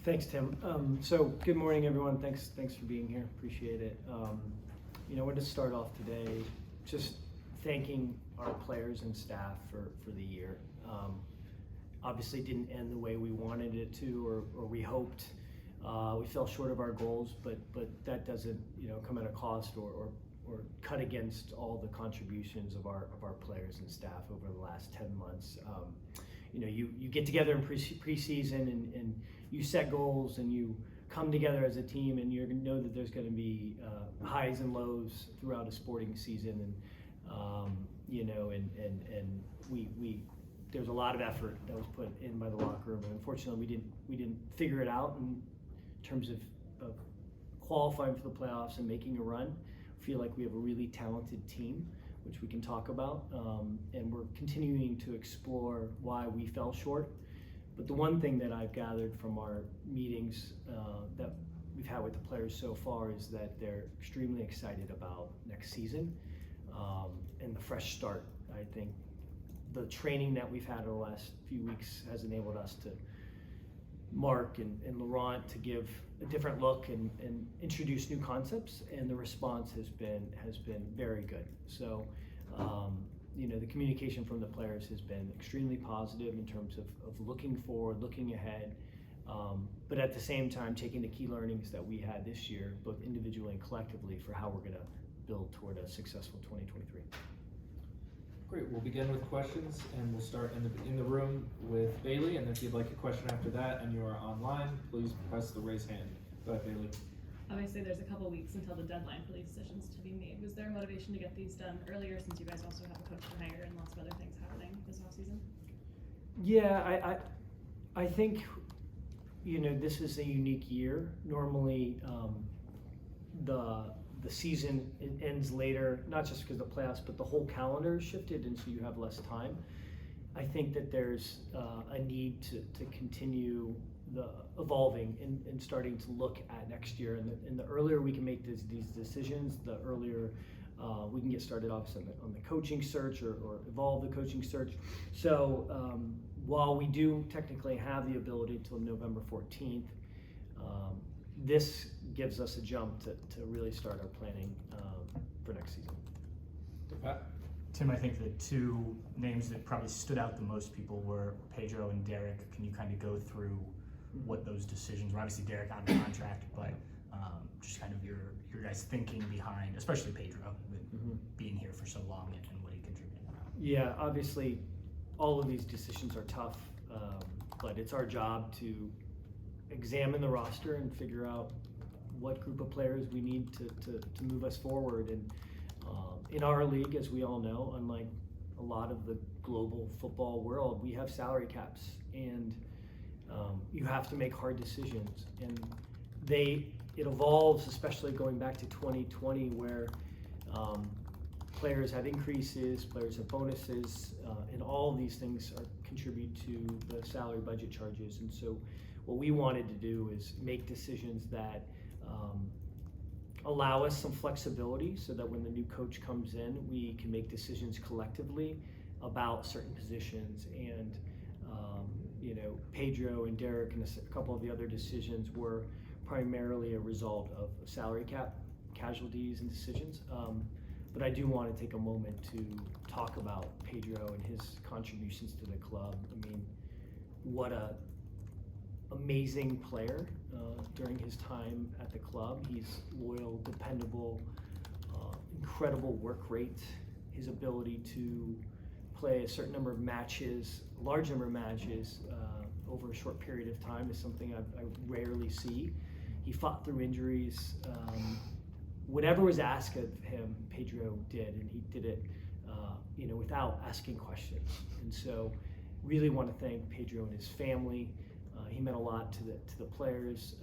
Thanks, Tim. So good morning, everyone. Thanks for being here. Appreciate it. I wanted to start off today just thanking our players and staff for the year. Obviously didn't end the way we wanted it to or we hoped. We fell short of our goals, but that doesn't come at a cost or cut against all the contributions of our players and staff over the last 10 months. You get together in preseason and you set goals and you come together as a team, and you're going to know that there's going to be highs and lows throughout a sporting season, and we there's a lot of effort that was put in by the locker room, and unfortunately we didn't figure it out in terms of qualifying for the playoffs and making a run. I feel like we have a really talented team, which we can talk about, and we're continuing to explore why we fell short. But the one thing that I've gathered from our meetings that we've had with the players so far is that they're extremely excited about next season and the fresh start. I think the training that we've had over the last few weeks has enabled us to Mark and Laurent to give a different look and introduce new concepts, and the response has been very good. So the communication from the players has been extremely positive in terms of looking forward, looking ahead, but at the same time taking the key learnings that we had this year, both individually and collectively, for how we're going to build toward a successful 2023. Great, we'll begin with questions, and we'll start in the room with Bailey, and if you'd like a question after that and you are online, please press the raise hand. Go ahead, Bailey. Obviously, there's a couple weeks until the deadline for these decisions to be made. Was there a motivation to get these done earlier, since you guys also have a coach to hire and lots of other things happening this offseason? Yeah, I think this is a unique year. Normally, the season ends later, not just because of the playoffs, but the whole calendar is shifted, and so you have less time. I think that there's a need to continue the evolving and starting to look at next year. And the earlier we can make these decisions, the earlier we can get started obviously on the coaching search or evolve the coaching search. So while we do technically have the ability until November 14th, this gives us a jump to really start our planning for next season. Tim, I think the two names that probably stood out the most people were Pedro and Derek. Can you kind of go through what those decisions were? Obviously Derek on the contract, but just kind of your guys' thinking behind, especially Pedro, being here for so long and what he contributed. Yeah, obviously all of these decisions are tough, but it's our job to examine the roster and figure out what group of players we need to move us forward. And in our league, as we all know, unlike a lot of the global football world, we have salary caps, and you have to make hard decisions. And it evolves, especially going back to 2020, where players have increases, players have bonuses, and all of these things contribute to the salary budget charges. And so what we wanted to do is make decisions that allow us some flexibility, so that when the new coach comes in, we can make decisions collectively about certain positions. And Pedro and Derek and a couple of the other decisions were primarily a result of salary cap casualties and decisions. But I do want to take a moment to talk about Pedro and his contributions to the club. I mean, what a amazing player during his time at the club. He's loyal, dependable, incredible work rate. His ability to play a certain number of matches, a large number of matches over a short period of time is something I rarely see. He fought through injuries. Whatever was asked of him, Pedro did, and he did it without asking questions. And so really want to thank Pedro and his family. He meant a lot to the players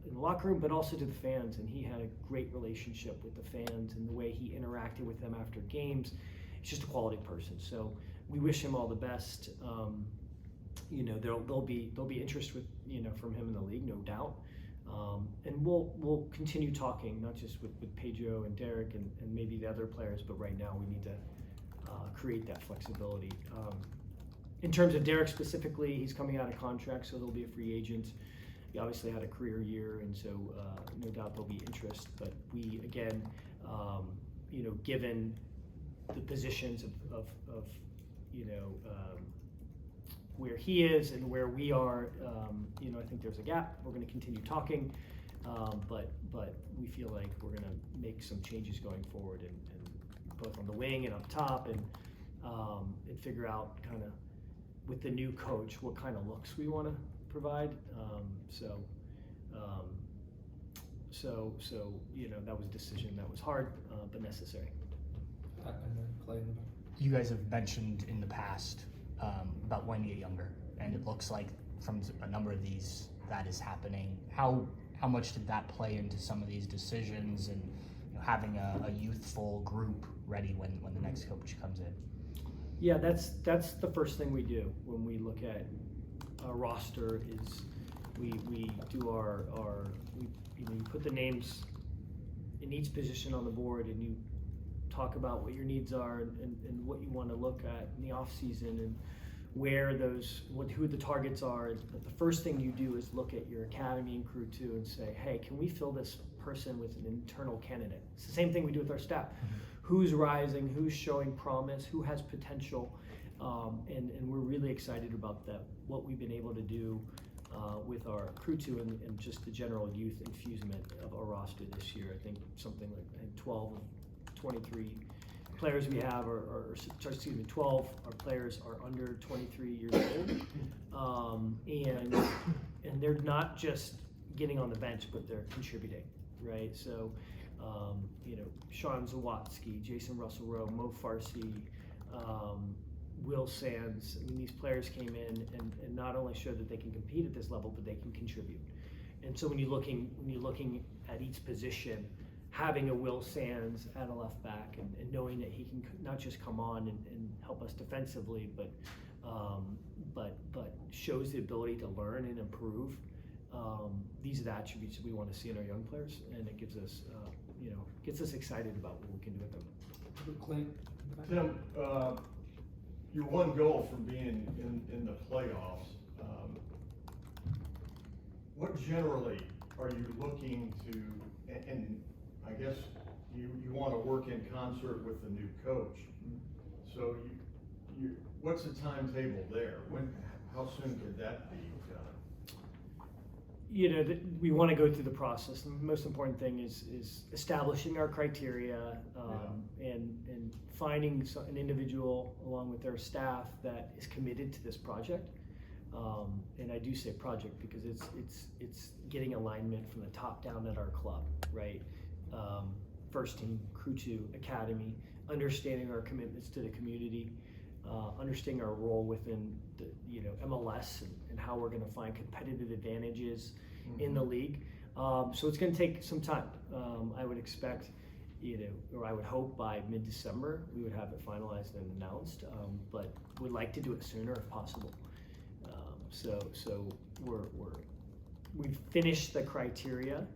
in the locker room, but also to the fans, and he had a great relationship with the fans, and the way he interacted with them after games. He's just a quality person. So we wish him all the best. There'll be interest from him in the league, no doubt. And we'll continue talking, not just with Pedro and Derek and maybe the other players, but right now we need to create that flexibility. In terms of Derek specifically, he's coming out of contract, so he'll be a free agent he obviously had a career year, and so no doubt there'll be interest. But we, again, given the positions of where he is and where we are, I think there's a gap. We're going to continue talking, but we feel like we're going to make some changes going forward, and both on the wing and up top, and figure out kind of with the new coach what kind of looks we want to provide. That was a decision that was hard but necessary. And then Clay in the back. You guys have mentioned in the past about wanting to get younger, and it looks like from a number of these that is happening. How much did that play into some of these decisions, and having a youthful group ready when the next coach comes in? Yeah, that's the first thing we do when we look at our roster. Is we do you put the names in each position on the board, and you talk about what your needs are and what you want to look at in the off season, and who the targets are. But the first thing you do is look at your academy and crew too, and say, hey, can we fill this person with an internal candidate? It's the same thing we do with our staff. Mm-hmm. Who's rising, who's showing promise, who has potential, and we're really excited about that. What we've been able to do with our crew too, and just the general youth infusement of our roster this year. I think something like 12 of 23 players we have 12 our players are under 23 years old, and they're not just getting on the bench, but they're contributing, right? So Sean Zawatsky, Jason Russell-Rowe, Mo Farsi, Will Sands. I mean, these players came in and not only showed that they can compete at this level, but they can contribute. And so when you're looking at each position, having a Will Sands at a left back, and knowing that he can not just come on and help us defensively, but shows the ability to learn and improve. These are the attributes that we want to see in our young players, and it gives us, gets us excited about what we can do with them. Clay. Tim, you're one goal from being in the playoffs. What generally are you looking to, and I guess you want to work in concert with the new coach. So what's the timetable there? How soon could that be done? We want to go through the process. And the most important thing is establishing our criteria, and finding an individual along with their staff that is committed to this project. And I do say project because it's getting alignment from the top down at our club, right? First team, crew two, academy, understanding our commitments to the community, understanding our role within the MLS and how we're going to find competitive advantages in the league. So it's going to take some time. I would expect, or I would hope by mid-December we would have it finalized and announced, but we'd like to do it sooner if possible. So we've finished the criteria,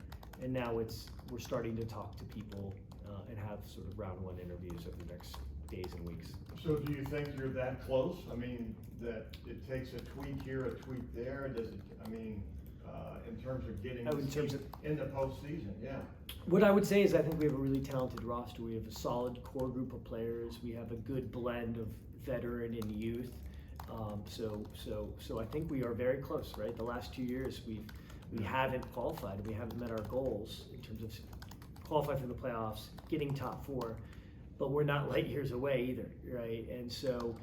and now we're starting to talk to people and have sort of round one interviews over the next days and weeks. So do you think you're that close? I mean, that it takes a tweak here, a tweak there? Does it? I mean, in terms of getting in the postseason, yeah. What I would say is I think we have a really talented roster. We have a solid core group of players. We have a good blend of veteran and youth. So I think we are very close, right? The last 2 years we haven't qualified. We haven't met our goals in terms of qualifying for the playoffs, getting top four, but we're not light years away either, right? And so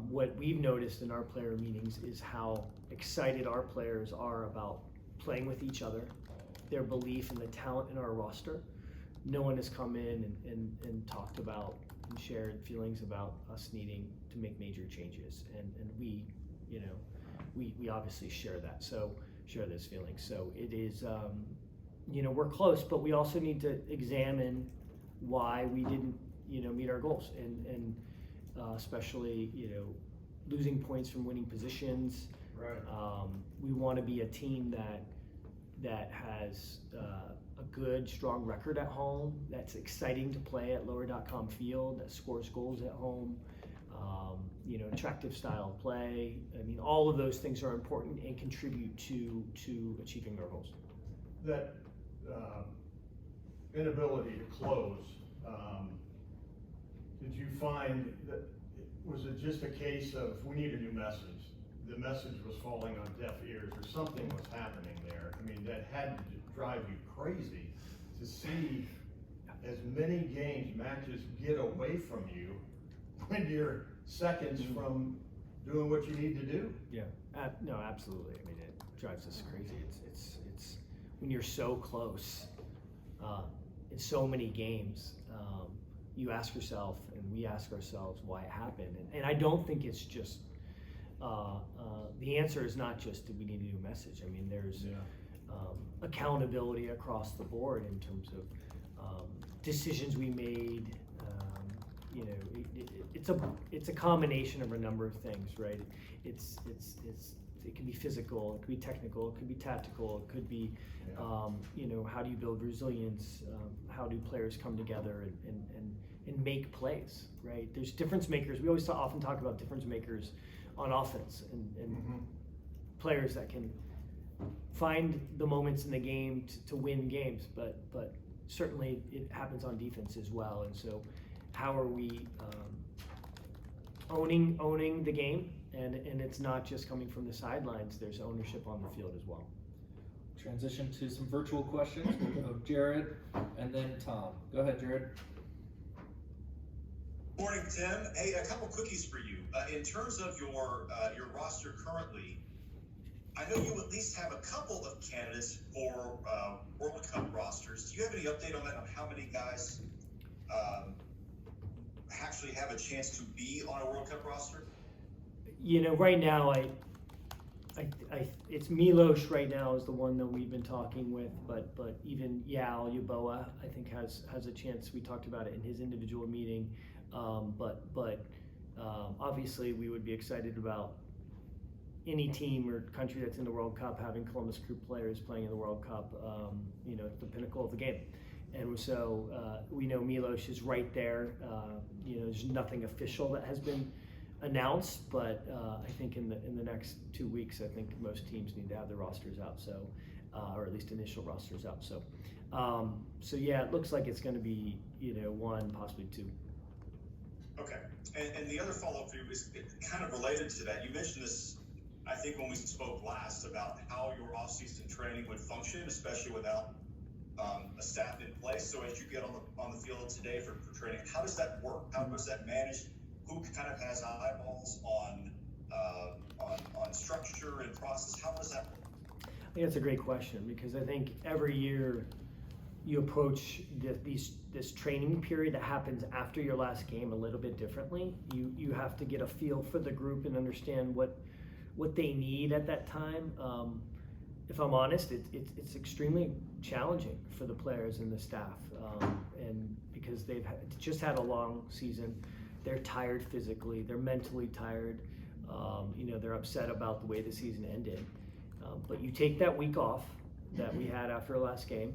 what we've noticed in our player meetings is how excited our players are about playing with each other, their belief in the talent in our roster. No one has come in and talked about and shared feelings about us needing to make major changes, and we obviously share that. So share those feelings. So it is, we're close, but we also need to examine why we didn't, meet our goals, and especially, losing points from winning positions. Right. We want to be a team that has a good, strong record at home, that's exciting to play at lower.com field, that scores goals at home. attractive style of play. I mean, all of those things are important and contribute to achieving our goals. That inability to close, did you find that, was it just a case of, we need a new message? The message was falling on deaf ears, or something was happening there? I mean, that had to drive you crazy to see as many games, matches get away from you when you're seconds from doing what you need to do. Yeah, no, absolutely. I mean, it drives us crazy. It's when you're so close in so many games, you ask yourself, and we ask ourselves, why it happened. And I don't think it's just, the answer is not just that we need a new message. I mean, there's accountability across the board in terms of decisions we made. It's a combination of a number of things, right? It can be physical, it could be technical, it could be tactical, it could be, how do you build resilience? How do players come together and make plays, right? There's difference makers. We always often talk about difference makers on offense and players that can find the moments in the game to win games, but certainly it happens on defense as well. And so how are we owning the game? And it's not just coming from the sidelines, there's ownership on the field as well. Transition to some virtual questions. We'll go Jared and then Tom. Go ahead, Jared. Morning, Tim. Hey, a couple quickies for you. In terms of your roster currently, I know you at least have a couple of candidates for World Cup rosters. Do you have any update on that, on how many guys actually have a chance to be on a World Cup roster? Right now, it's Milos right now is the one that we've been talking with, but even Yal Yaboa, I think has a chance. We talked about it in his individual meeting, but obviously we would be excited about any team or country that's in the World Cup having Columbus Crew players playing in the World Cup. It's the pinnacle of the game. And so we know Milos is right there. There's nothing official that has been announced, but I think in the next 2 weeks, I think most teams need to have their rosters out, so or at least initial rosters out. So yeah, it looks like it's going to be one, possibly two. Okay, and the other follow-up for you is kind of related to that. You mentioned this, I think, when we spoke last about how your off-season training would function, especially without a staff in place. So as you get on the field today for training, how does that work? How does that manage? Who kind of has eyeballs on structure and process? How does that work? I think that's a great question, because I think every year you approach this training period that happens after your last game a little bit differently. You have to get a feel for the group and understand what they need at that time. If I'm honest, it's extremely challenging for the players and the staff, and because they've just had a long season. They're tired physically, they're mentally tired, they're upset about the way the season ended. But you take that week off that we had after our last game,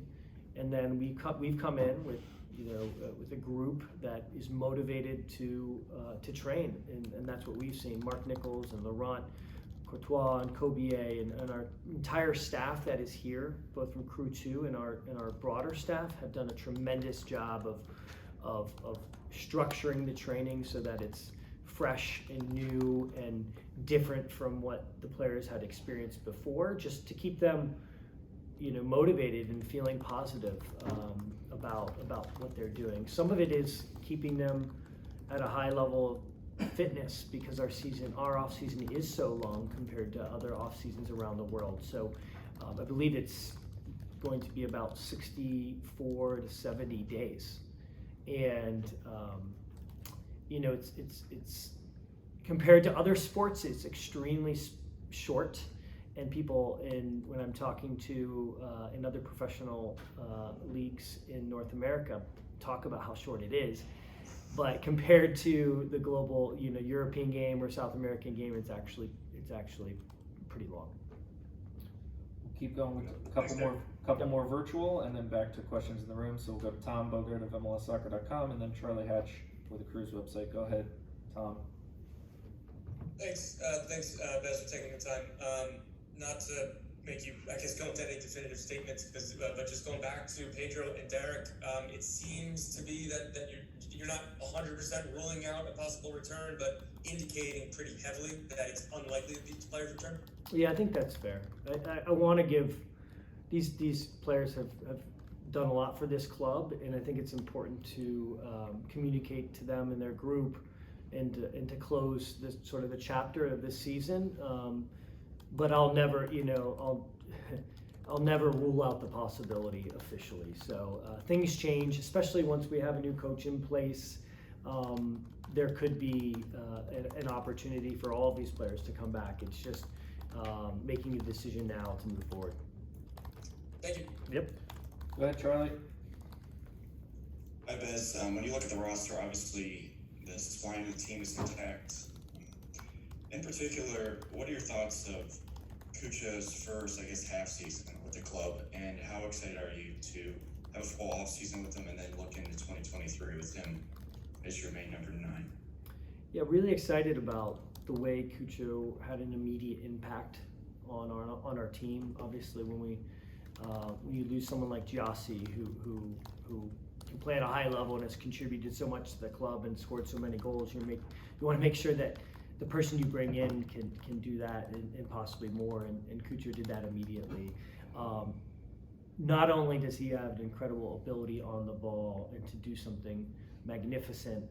and then we've come in with with a group that is motivated to train, and that's what we've seen. Mark Nichols and Laurent Courtois and Kobier and our entire staff that is here, both from Crew 2 and our broader staff, have done a tremendous job of structuring the training so that it's fresh and new and different from what the players had experienced before, just to keep them motivated and feeling positive about what they're doing. Some of it is keeping them at a high level of fitness, because our off season is so long compared to other off seasons around the world. So I believe it's going to be about 64 to 70 days. And it's compared to other sports, it's extremely short. And people when I'm talking to in other professional leagues in North America, talk about how short it is. But compared to the global, European game or South American game, it's actually pretty long. We'll keep going with a couple more virtual, and then back to questions in the room. So we'll go to Tom Bogert of MLSsoccer.com, and then Charlie Hatch with the Cruise website. Go ahead, Tom. Thanks, Bez, for taking the time. Not to make you, I guess, go into any definitive statements, but just going back to Pedro and Derek, it seems to be that you're not 100% ruling out a possible return, but indicating pretty heavily that it's unlikely that these players return. Yeah, I think that's fair. I want to give these players have done a lot for this club, and I think it's important to communicate to them and their group, and to close this sort of the chapter of this season. But I'll never, I'll never rule out the possibility officially. So things change, especially once we have a new coach in place. There could be an opportunity for all of these players to come back. It's just making a decision now to move forward. Thank you. Yep. Go ahead, Charlie. Hi, Bez. When you look at the roster, obviously the spine of the team is intact. In particular, what are your thoughts of Kucha's first, half season with the club, and how excited are you to have a full off season with him and then look into 2023 with him as your main number 9? Yeah, really excited about the way Kucha had an immediate impact on our team. Obviously, when you lose someone like Giassi, who can play at a high level and has contributed so much to the club and scored so many goals, you want to make sure that the person you bring in can do that and possibly more, and Kucha did that immediately. Not only does he have an incredible ability on the ball and to do something magnificent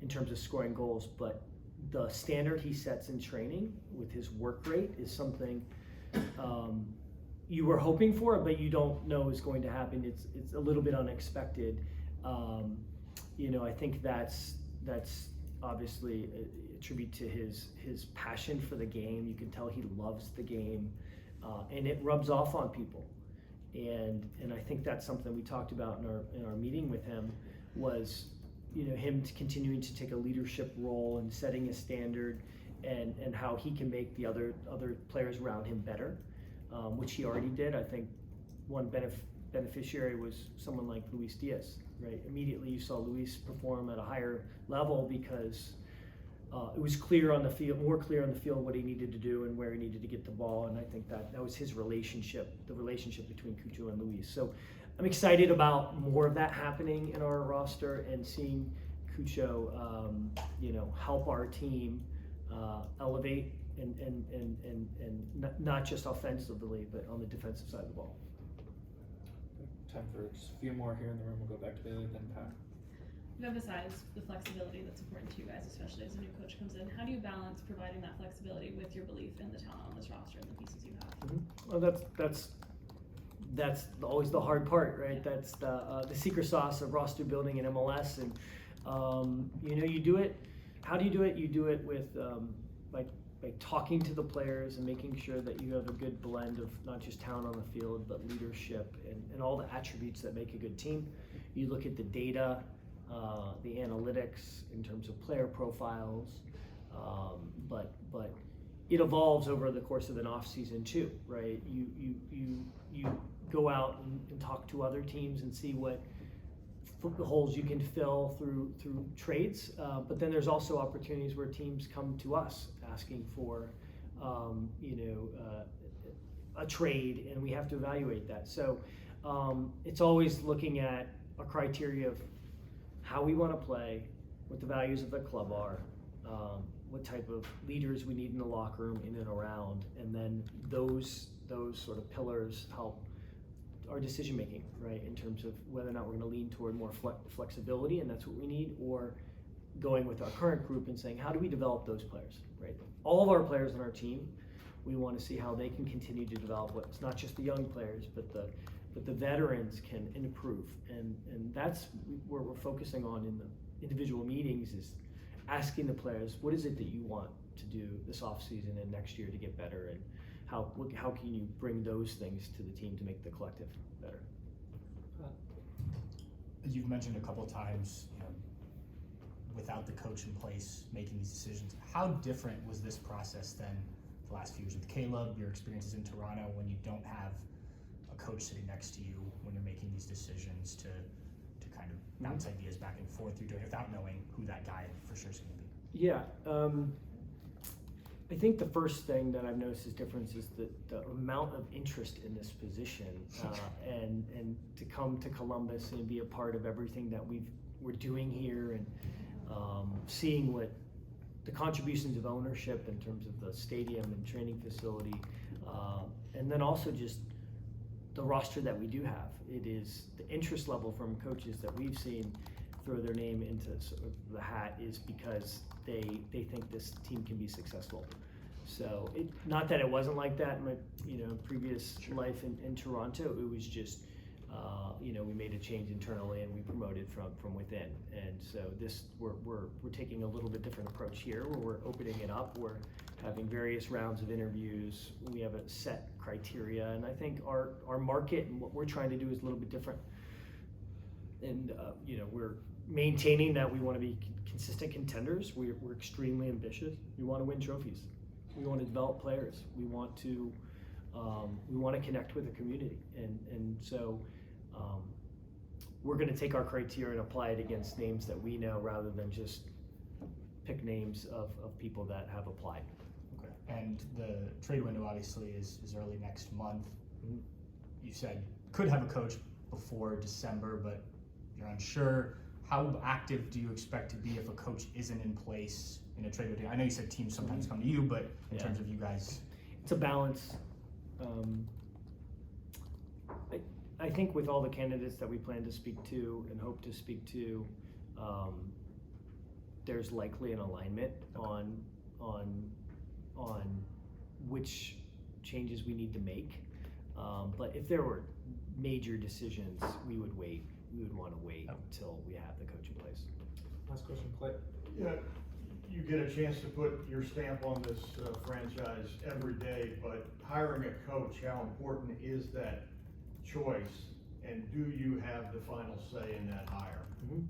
in terms of scoring goals, but the standard he sets in training with his work rate is something you were hoping for, but you don't know is going to happen. It's a little bit unexpected. I think that's obviously a tribute to his passion for the game. You can tell he loves the game, and it rubs off on people. And I think that's something we talked about in our meeting with him, was him continuing to take a leadership role and setting a standard, and how he can make the other players around him better, which he already did. I think one beneficiary was someone like Luis Diaz, right? Immediately you saw Luis perform at a higher level because it was more clear on the field what he needed to do and where he needed to get the ball, and I think that was his relationship, the relationship between Kucha and Luis. So I'm excited about more of that happening in our roster, and seeing Kucha, help our team elevate and not just offensively, but on the defensive side of the ball. Time for just a few more here in the room. We'll go back to Bailey, then Pat. You've emphasized the flexibility that's important to you guys, especially as a new coach comes in. How do you balance providing that flexibility with your belief in the talent on this roster and the pieces you have? Mm-hmm. Well, that's always the hard part, right? That's the secret sauce of roster building in MLS, and you do it. How do you do it? You do it with by talking to the players and making sure that you have a good blend of not just talent on the field, but leadership and all the attributes that make a good team. You look at the data, the analytics in terms of player profiles, but it evolves over the course of an off season too, right? You go out and talk to other teams and see what holes you can fill through trades, but then there's also opportunities where teams come to us asking for a trade, and we have to evaluate that. So it's always looking at a criteria of how we want to play, what the values of the club are, what type of leaders we need in the locker room, in and around, and then those sort of pillars help our decision making, right, in terms of whether or not we're going to lean toward more flexibility, and that's what we need, or going with our current group and saying, how do we develop those players, right? All of our players on our team, we want to see how they can continue to develop. It's not just the young players, but the veterans can improve, and that's where we're focusing on in the individual meetings, is asking the players, what is it that you want to do this off season and next year to get better, and how can you bring those things to the team to make the collective better? You've mentioned a couple of times, without the coach in place making these decisions. How different was this process than the last few years with Caleb, your experiences in Toronto, when you don't have a coach sitting next to you when you're making these decisions to kind of bounce ideas back and forth? You're doing it without knowing who that guy for sure is going to be. Yeah, I think the first thing that I've noticed is difference is the amount of interest in this position, and to come to Columbus and be a part of everything that we're doing here, and seeing what the contributions of ownership in terms of the stadium and training facility, and then also just the roster that we do have. It is the interest level from coaches that we've seen throw their name into sort of the hat is because they think this team can be successful. So not that it wasn't like that in my previous life in Toronto. It was just we made a change internally and we promoted from within. And so we're taking a little bit different approach here, where we're opening it up. We're having various rounds of interviews. We have a set criteria, and I think our market and what we're trying to do is a little bit different. And we're maintaining that we want to be consistent contenders. We're extremely ambitious. We want to win trophies. We want to develop players. We want to connect with the community, and so we're going to take our criteria and apply it against names that we know, rather than just pick names of people that have applied. Okay. And the trade window obviously is early next month. Mm-hmm. You said could have a coach before December, but you're unsure. How active do you expect to be if a coach isn't in place in a trade window? I know you said teams sometimes come to you, but in terms of you guys, it's a balance. I think with all the candidates that we plan to speak to and hope to speak to, there's likely an alignment on which changes we need to make. But if there were major decisions, we would wait. We would want to wait until we have the coach in place. Last question, Clay. Yeah, you get a chance to put your stamp on this franchise every day, but hiring a coach, how important is that choice, and do you have the final say in that hire? Mm-hmm.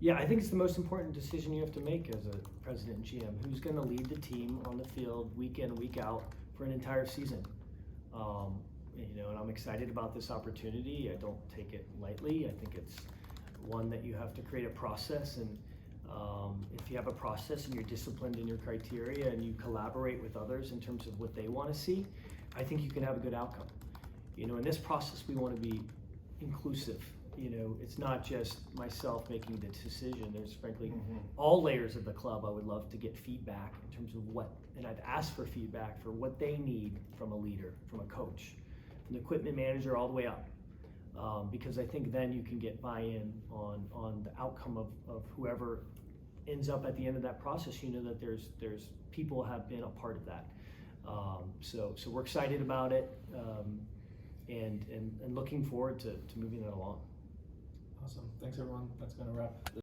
Yeah, I think it's the most important decision you have to make as a president and GM. Who's going to lead the team on the field week in, week out for an entire season? And I'm excited about this opportunity. I don't take it lightly. I think it's one that you have to create a process, and if you have a process and you're disciplined in your criteria and you collaborate with others in terms of what they want to see, I think you can have a good outcome. In this process, we want to be inclusive. It's not just myself making the decision. There's frankly all layers of the club. I would love to get feedback in terms of and I've asked for feedback for what they need from a leader, from a coach, from the equipment manager all the way up. Because I think then you can get buy-in on the outcome of whoever ends up at the end of that process. That there's people have been a part of that. So we're excited about it, and looking forward to moving that along. Awesome. Thanks everyone. That's going to wrap